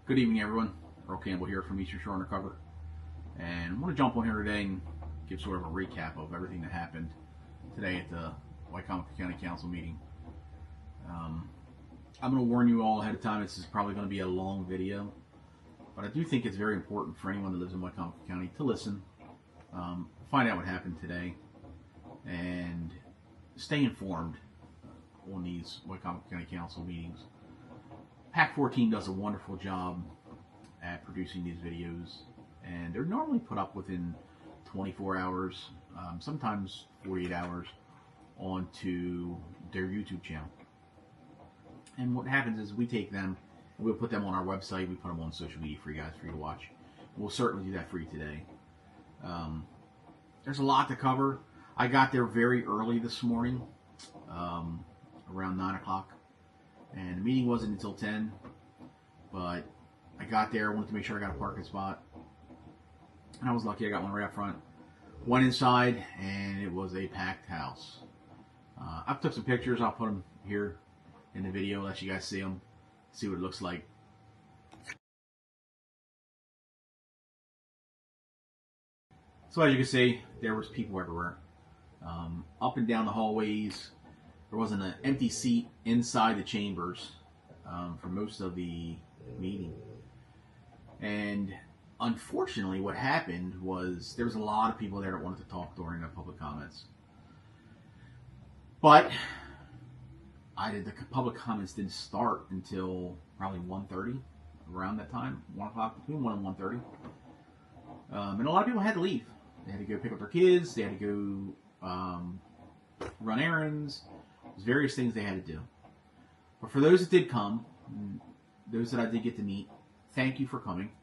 Good evening, everyone. Earl Campbell here from Eastern Shore Undercover, and I want to jump on here today and give sort of a recap of everything that happened today at the Wicomico County Council meeting. I'm going to warn you all ahead of time, this is probably going to be a long video, but I do think it's very important for anyone that lives in Wicomico County to listen, find out what happened today, and stay informed on these Wicomico County Council meetings. PAC 14 does a wonderful job at producing these videos, and they're normally put up within 24 hours, sometimes 48 hours, onto their YouTube channel. And what happens is we take them and we'll put them on our website, we put them on social media for you guys, for you to watch. We'll certainly do that for you today. There's a lot to cover. I got there very early this morning, around 9 o'clock. And the meeting wasn't until 10, but I got there, wanted to make sure I got a parking spot. And I was lucky, I got one right up front. Went inside, and it was a packed house. I've took some pictures, I'll put them here in the video, let you guys see them, see what it looks like. So as you can see, there was people everywhere. Up and down the hallways. There wasn't an empty seat inside the chambers for most of the meeting. And unfortunately, what happened was there was a lot of people there that wanted to talk during the public comments. But the public comments didn't start until probably 1:30, around that time, 1 o'clock, between 1 and 1:30. And a lot of people had to leave. They had to go pick up their kids, they had to go run errands. There's various things they had to do. But for those that did come, those that I did get to meet, thank you for coming.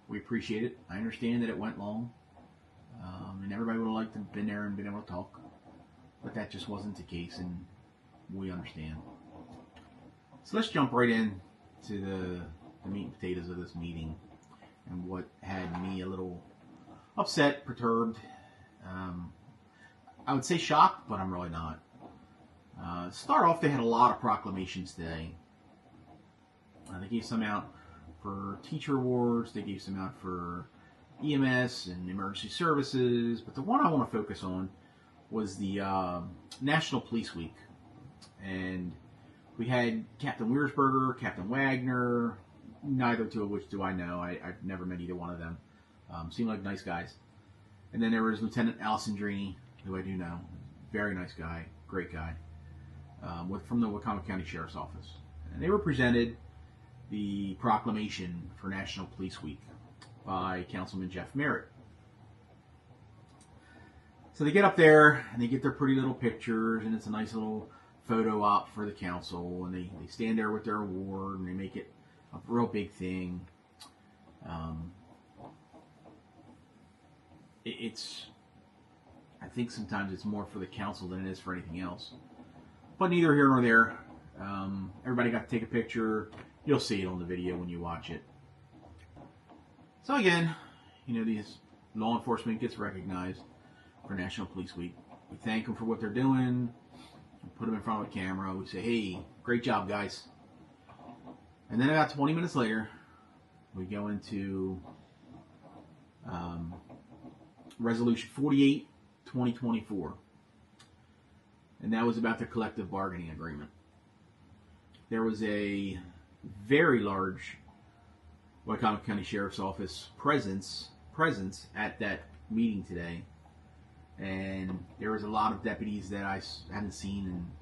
We appreciate it. I understand that it went long, and everybody would have liked to have been there and been able to talk, but that just wasn't the case, and we understand. So let's jump right in to the meat and potatoes of this meeting and what had me a little upset, perturbed. I would say shocked, but I'm really not. Start off, they had a lot of proclamations today. They gave some out for teacher awards, they gave some out for EMS and emergency services, but the one I want to focus on was the National Police Week. And we had Captain Wiersberger, Captain Wagner, neither two of which do I know. I've never met either one of them. Seemed like nice guys. And then there was Lieutenant Alessandrini, who I do know. Very nice guy, great guy. From the Wicomico County Sheriff's Office. And they were presented the proclamation for National Police Week by Councilman Jeff Merritt. So they get up there and they get their pretty little pictures, and it's a nice little photo op for the council, and they stand there with their award and they make it a real big thing. I think sometimes it's more for the council than it is for anything else. But neither here nor there. Everybody got to take a picture. You'll see it on the video when you watch it. So again, these law enforcement gets recognized for National Police Week. We thank them for what they're doing. We put them in front of a camera. We say, hey, great job, guys. And then about 20 minutes later, we go into Resolution 48, 2024. And that was about the collective bargaining agreement. There was a very large Wicomico County Sheriff's Office presence at that meeting today. And there was a lot of deputies that I hadn't seen in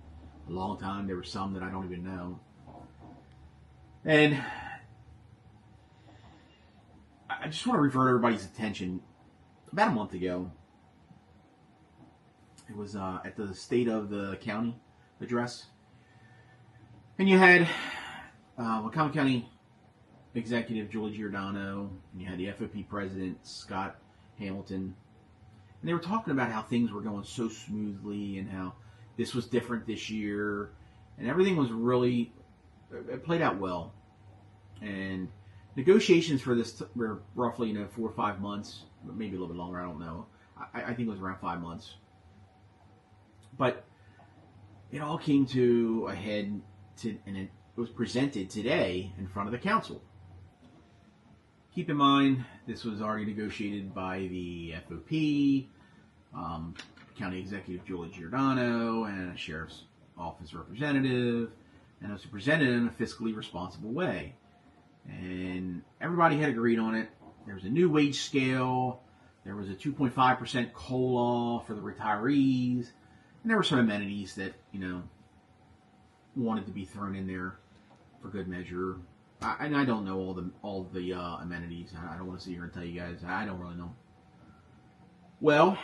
a long time. There were some that I don't even know. And I just want to revert everybody's attention. About a month ago, it was at the State of the County address. And you had Wicomico County Executive Julie Giordano, and you had the FOP President Scott Hamilton. And they were talking about how things were going so smoothly and how this was different this year. And everything was really, it played out well. And negotiations for this were roughly 4 or 5 months, maybe a little bit longer, I don't know. I think it was around 5 months. But it all came to a head, and it was presented today in front of the council. keep in mind, this was already negotiated by the FOP, County Executive Julie Giordano, and a Sheriff's Office representative, and it was presented in a fiscally responsible way. And everybody had agreed on it. There was a new wage scale. There was a 2.5% COLA for the retirees. And there were some amenities that, wanted to be thrown in there for good measure. And I don't know all the amenities. I don't want to sit here and tell you guys. I don't really know. Well,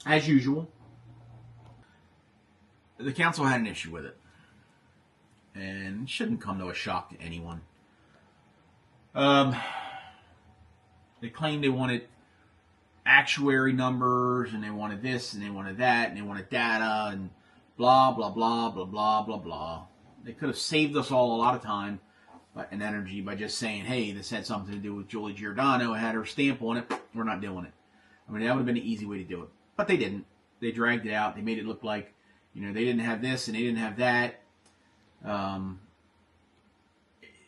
as usual, the council had an issue with it. And it shouldn't come to a shock to anyone. They claimed they wanted actuary numbers, and they wanted this, and they wanted that, and they wanted data, and blah, blah, blah, blah, blah, blah, blah. They could have saved us all a lot of time and energy by just saying, hey, this had something to do with Julie Giordano. It had her stamp on it. We're not doing it. I mean, that would have been an easy way to do it. But they didn't. They dragged it out. They made it look like, they didn't have this, and they didn't have that.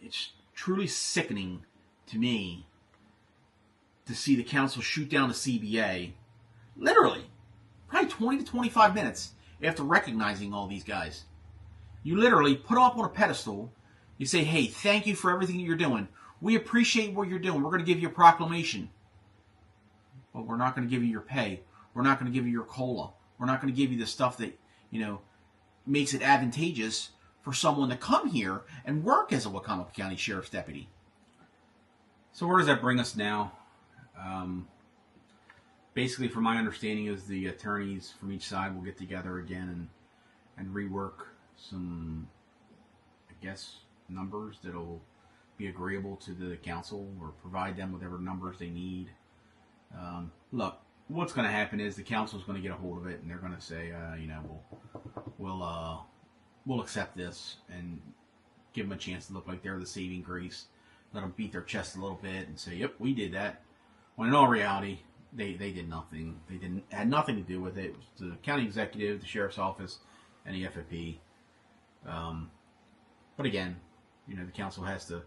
It's truly sickening to me to see the council shoot down the CBA, literally, probably 20 to 25 minutes after recognizing all these guys. You literally put them up on a pedestal. You say, hey, thank you for everything you're doing. We appreciate what you're doing. We're going to give you a proclamation. But we're not going to give you your pay. We're not going to give you your COLA. We're not going to give you the stuff that, makes it advantageous for someone to come here and work as a Wicomico County Sheriff's Deputy. So where does that bring us now? Basically, from my understanding, is the attorneys from each side will get together again and rework some, I guess, numbers that'll be agreeable to the council, or provide them with whatever numbers they need. Look, what's going to happen is the council is going to get a hold of it, and they're going to say, we'll accept this, and give them a chance to look like they're the saving grace. Let them beat their chest a little bit and say, yep, we did that. When in all reality, they did nothing. They had nothing to do with it. It was the county executive, the sheriff's office, and the FOP. But again, the council has to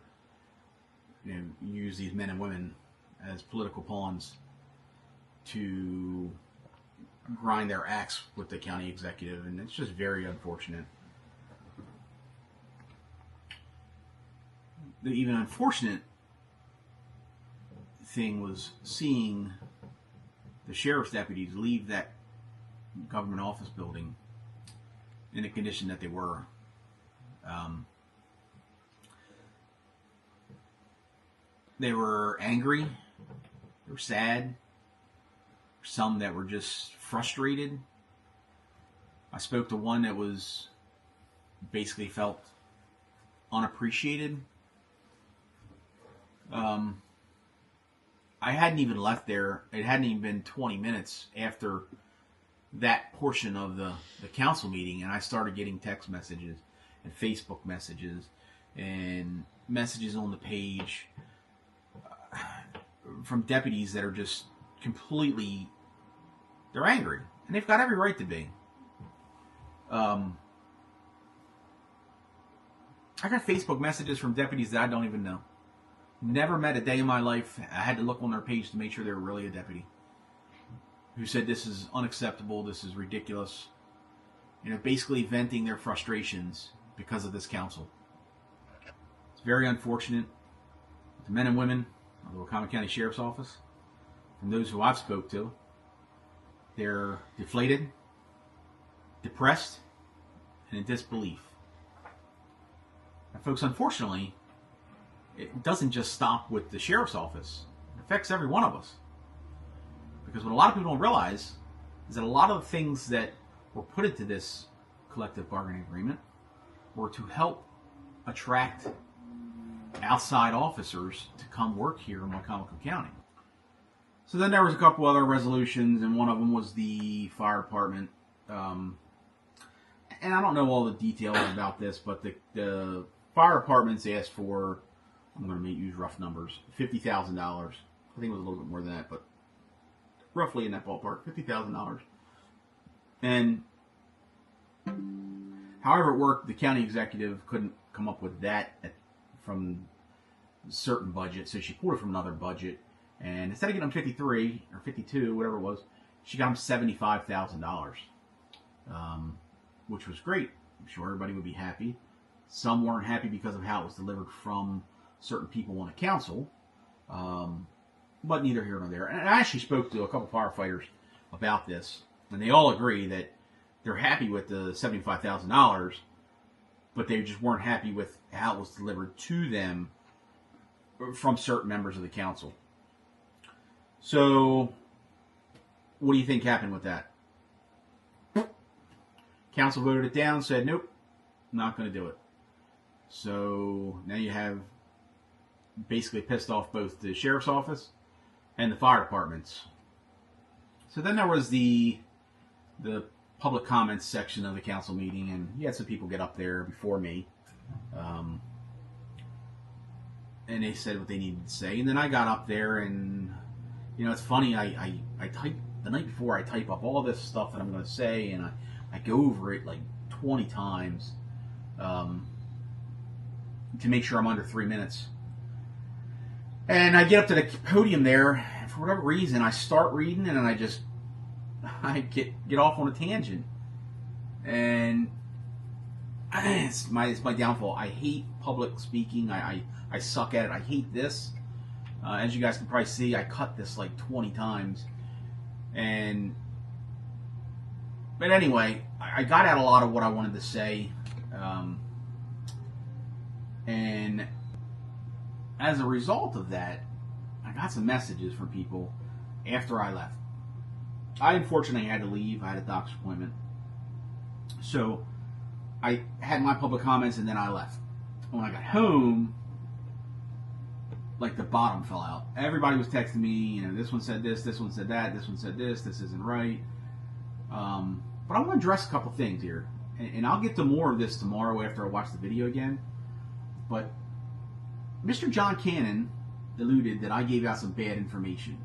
use these men and women as political pawns to grind their axe with the county executive, and it's just very unfortunate. The even unfortunate thing was seeing the sheriff's deputies leave that government office building in the condition that they were. They were angry. They were sad. Some that were just frustrated. I spoke to one that was basically felt unappreciated. I hadn't even left there. It hadn't even been 20 minutes after that portion of the council meeting, and I started getting text messages and Facebook messages and messages on the page from deputies that are just completely, they're angry, and they've got every right to be. I got Facebook messages from deputies that I don't even know. Never met a day in my life. I had to look on their page to make sure they were really a deputy. Who said this is unacceptable, this is ridiculous. Basically venting their frustrations because of this council. It's very unfortunate. The men and women of the Wicomico County Sheriff's Office, from those who I've spoke to, they're deflated, depressed, and in disbelief. And folks, unfortunately, it doesn't just stop with the sheriff's office. It affects every one of us. Because what a lot of people don't realize is that a lot of the things that were put into this collective bargaining agreement were to help attract outside officers to come work here in Wicomico County. So then there was a couple other resolutions, and one of them was the fire department. And I don't know all the details about this, but the fire departments asked for, I'm going to use rough numbers, $50,000. I think it was a little bit more than that, but roughly in that ballpark, $50,000. And however it worked, the county executive couldn't come up with that from certain budget, so she pulled it from another budget, and instead of getting them 53 or 52, whatever it was, she got them $75,000, which was great. I'm sure everybody would be happy. Some weren't happy because of how it was delivered from certain people on the council, but neither here nor there. And I actually spoke to a couple firefighters about this, and they all agree that they're happy with the $75,000, but they just weren't happy with how it was delivered to them from certain members of the council. So, what do you think happened with that? Council voted it down, said, nope, not going to do it. So, now you have basically pissed off both the sheriff's office and the fire departments. So then there was the public comments section of the council meeting, and you had some people get up there before me, and they said what they needed to say. And then I got up there, and it's funny. I type the night before. I type up all this stuff that I'm going to say, and I go over it like 20 times to make sure I'm under 3 minutes. And I get up to the podium there, and for whatever reason, I start reading, and then I get off on a tangent. And it's my downfall. I hate public speaking. I suck at it. I hate this. As you guys can probably see, I cut this like 20 times. But anyway, I got out a lot of what I wanted to say. And as a result of that, I got some messages from people after I left. I unfortunately had to leave. I had a doctor's appointment. So I had my public comments, and then I left. When I got home, like the bottom fell out. Everybody was texting me, this one said this one said that, this one said this isn't right. But I want to address a couple things here. And I'll get to more of this tomorrow after I watch the video again. But Mr. John Cannon alluded that I gave out some bad information.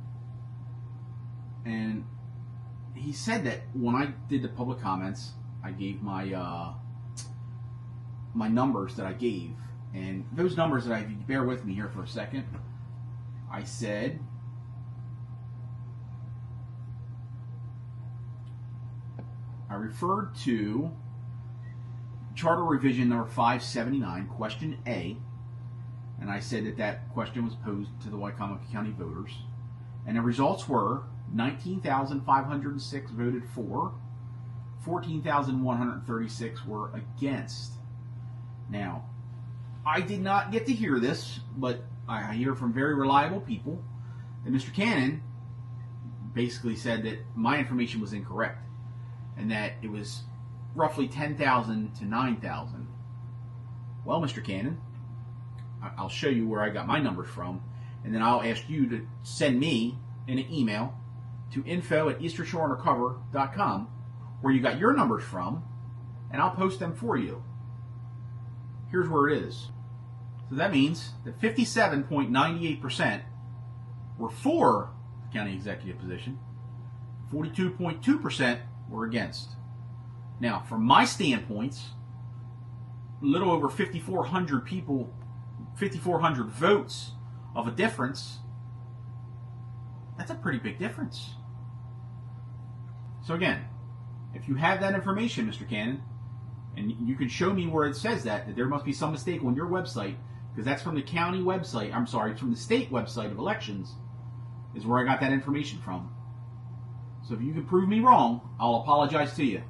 And he said that when I did the public comments, I gave my my numbers that I gave. And those numbers that if you bear with me here for a second, I said I referred to Charter Revision number 579, question A, and I said that question was posed to the Wicomico County voters, and the results were 19,506 voted for, 14,136 were against. Now, I did not get to hear this, but I hear from very reliable people that Mr. Cannon basically said that my information was incorrect, and that it was roughly 10,000 to 9,000. Well, Mr. Cannon, I'll show you where I got my numbers from, and then I'll ask you to send me an email to info@eastershorundercover.com where you got your numbers from, and I'll post them for you. Here's where it is. So that means that 57.98% were for the county executive position, 42.2% were against. Now, from my standpoints, a little over 5,400 people, 5,400 votes of a difference, that's a pretty big difference. So again, if you have that information, Mr. Cannon, and you can show me where it says that there must be some mistake on your website, because that's from the county website, it's from the state website of elections, is where I got that information from. So if you can prove me wrong, I'll apologize to you.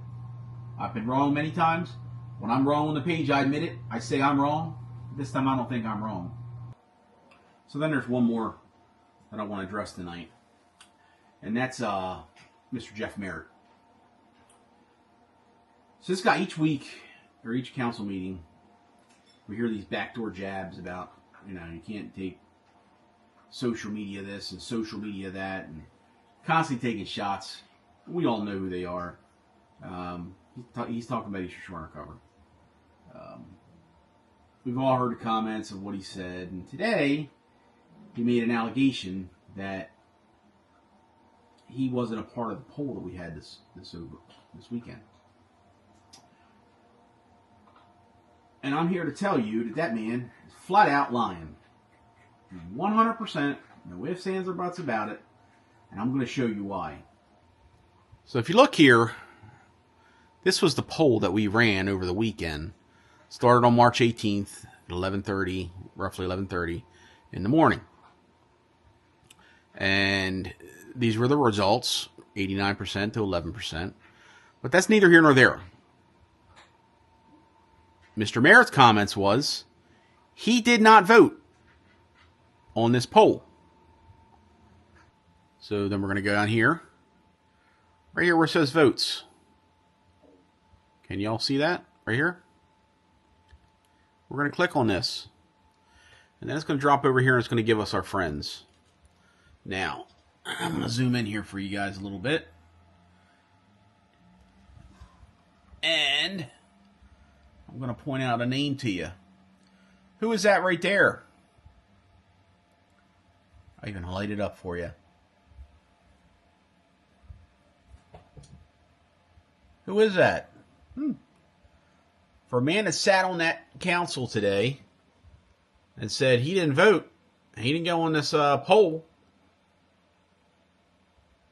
I've been wrong many times. When I'm wrong on the page, I admit it. I say I'm wrong. This time I don't think I'm wrong. So then there's one more that I want to address tonight. And that's Mr. Jeff Merritt. So this guy, each week, or each council meeting, we hear these backdoor jabs about, you can't take social media this and social media that, and constantly taking shots. We all know who they are. He's talking about Eastern Shore Undercover. We've all heard the comments of what he said, and today he made an allegation that he wasn't a part of the poll that we had this weekend. And I'm here to tell you that man is flat out lying. 100%. No ifs, ands, or buts about it. And I'm going to show you why. So if you look here, this was the poll that we ran over the weekend. Started on March 18th at 11:30, roughly 11:30 in the morning. And these were the results, 89% to 11%. But that's neither here nor there. Mr. Merritt's comments was, he did not vote on this poll. So then we're going to go down here. Right here where it says votes. Can y'all see that? Right here? We're going to click on this. And then it's going to drop over here and it's going to give us our friends. Now, I'm going to zoom in here for you guys a little bit. And I'm going to point out a name to you. Who is that right there? I even light it up for you. Who is that? For a man that sat on that council today and said he didn't vote, he didn't go on this poll,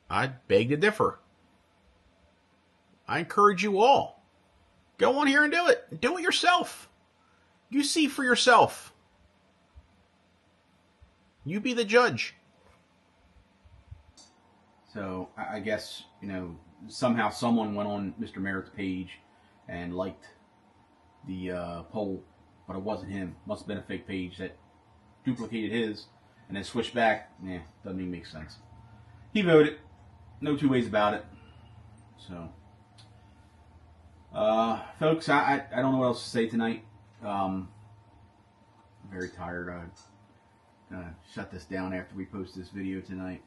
I beg to differ. I encourage you all, go on here and do it. Do it yourself. You see for yourself. You be the judge. So I guess, somehow someone went on Mr. Merritt's page and liked the poll, but it wasn't him. Must have been a fake page that duplicated his and then switched back. Doesn't even make sense. He voted. No two ways about it. So, folks, I don't know what else to say tonight. I'm very tired. I'm gonna shut this down after we post this video tonight.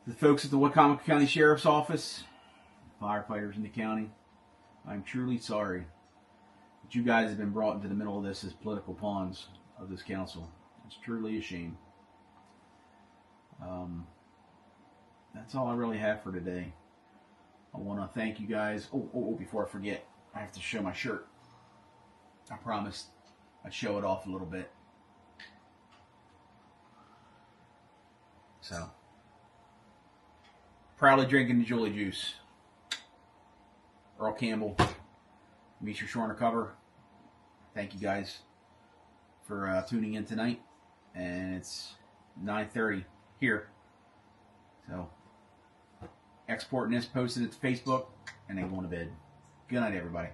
The folks at the Wicomico County Sheriff's Office, firefighters in the county, I'm truly sorry that you guys have been brought into the middle of this as political pawns of this council. It's truly a shame. That's all I really have for today. I want to thank you guys. Oh, before I forget, I have to show my shirt. I promised I'd show it off a little bit. So, proudly drinking the Julie juice. Earl Campbell, meet your show Undercover. Thank you guys for tuning in tonight. And it's 9:30 here. So, exporting this, posting it to Facebook, and then going to bed. Good night, everybody.